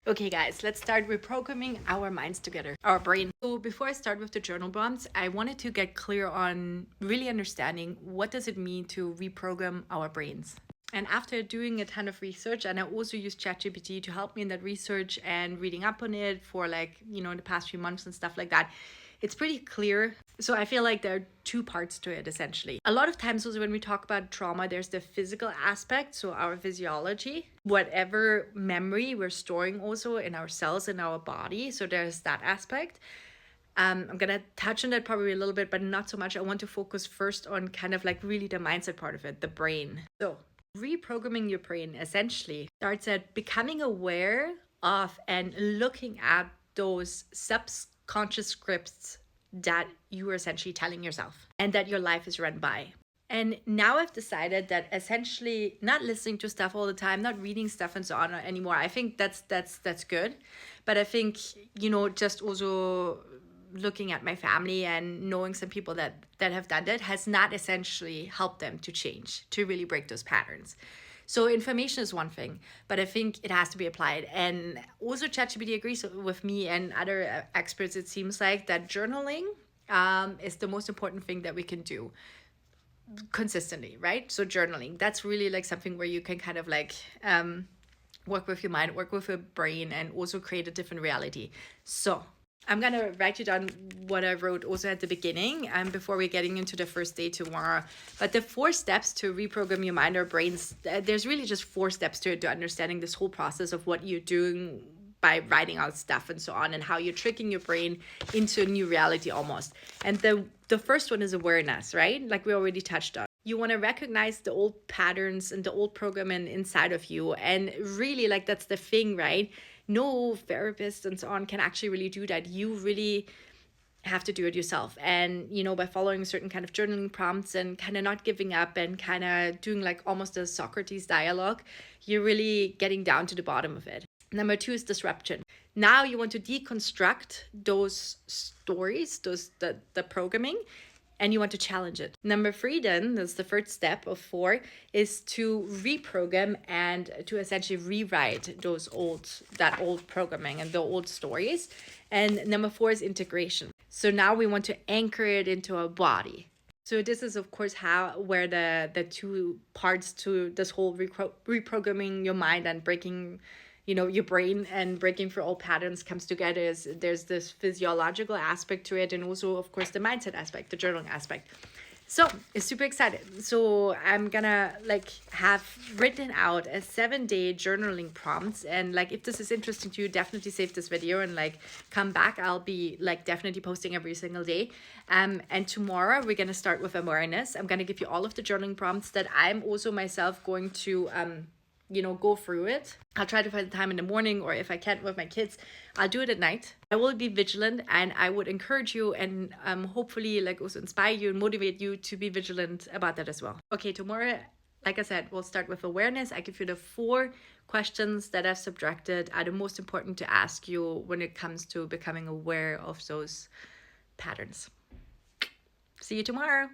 Okay guys, let's start reprogramming our minds together, our brain. So before I start with the journal prompts, I wanted to get clear on really understanding what does it mean to reprogram our brains. And after doing a ton of research, and I also used ChatGPT to help me in that research and reading up on it for the past few months and stuff like that, it's pretty clear. So I feel like there are two parts to it, essentially. A lot of times also when we talk about trauma, there's the physical aspect, so our physiology, whatever memory we're storing also in our cells, in our body. So there's that aspect. I'm going to touch on that probably a little bit, but not so much. I want to focus first on kind of like really the mindset part of it, the brain. So reprogramming your brain essentially starts at becoming aware of and looking at those subconscious scripts that you are essentially telling yourself and that your life is run by. And now I've decided that essentially not listening to stuff all the time, not reading stuff and so on anymore. I think that's good. But I think, just also looking at my family and knowing some people that have done that has not essentially helped them to change, to really break those patterns. So information is one thing, but I think it has to be applied. And also ChatGPT agrees with me and other experts. It seems like that journaling is the most important thing that we can do consistently, right? So journaling, that's really like something where you can kind of like work with your mind, work with your brain, and also create a different reality. So I'm going to write you down what I wrote also at the beginning before we're getting into the first day tomorrow. But the 4 steps to reprogram your mind or brains, there's really just 4 steps to it, to understanding this whole process of what you're doing by writing out stuff and so on, and how you're tricking your brain into a new reality almost. And the first one is awareness, right? Like we already touched on. You want to recognize the old patterns and the old programming inside of you. And really, like, that's the thing, right? No therapist and so on can actually really do that. You really have to do it yourself. And, by following certain kind of journaling prompts and kind of not giving up and kind of doing like almost a Socrates dialogue, you're really getting down to the bottom of it. Number 2 is disruption. Now you want to deconstruct those stories, the programming, and you want to challenge it. Number 3 then, that's the third step of 4, is to reprogram and to essentially rewrite that old programming and the old stories. And number 4 is integration. So now we want to anchor it into our body. So this is, of course, where the 2 parts to this whole reprogramming your mind and breaking your brain and breaking through old patterns comes together. Is there's this physiological aspect to it, and also, of course, the mindset aspect, the journaling aspect. So it's super excited. So I'm gonna have written out a 7-day journaling prompts, and if this is interesting to you, definitely save this video and come back. I'll be definitely posting every single day. And tomorrow we're gonna start with awareness. I'm gonna give you all of the journaling prompts that I'm also myself going to go through it. I'll try to find the time in the morning, or if I can't with my kids, I'll do it at night. I will be vigilant, and I would encourage you and hopefully also inspire you and motivate you to be vigilant about that as well. Okay, tomorrow, like I said, we'll start with awareness. I give you the 4 questions that I've subtracted are the most important to ask you when it comes to becoming aware of those patterns. See you tomorrow.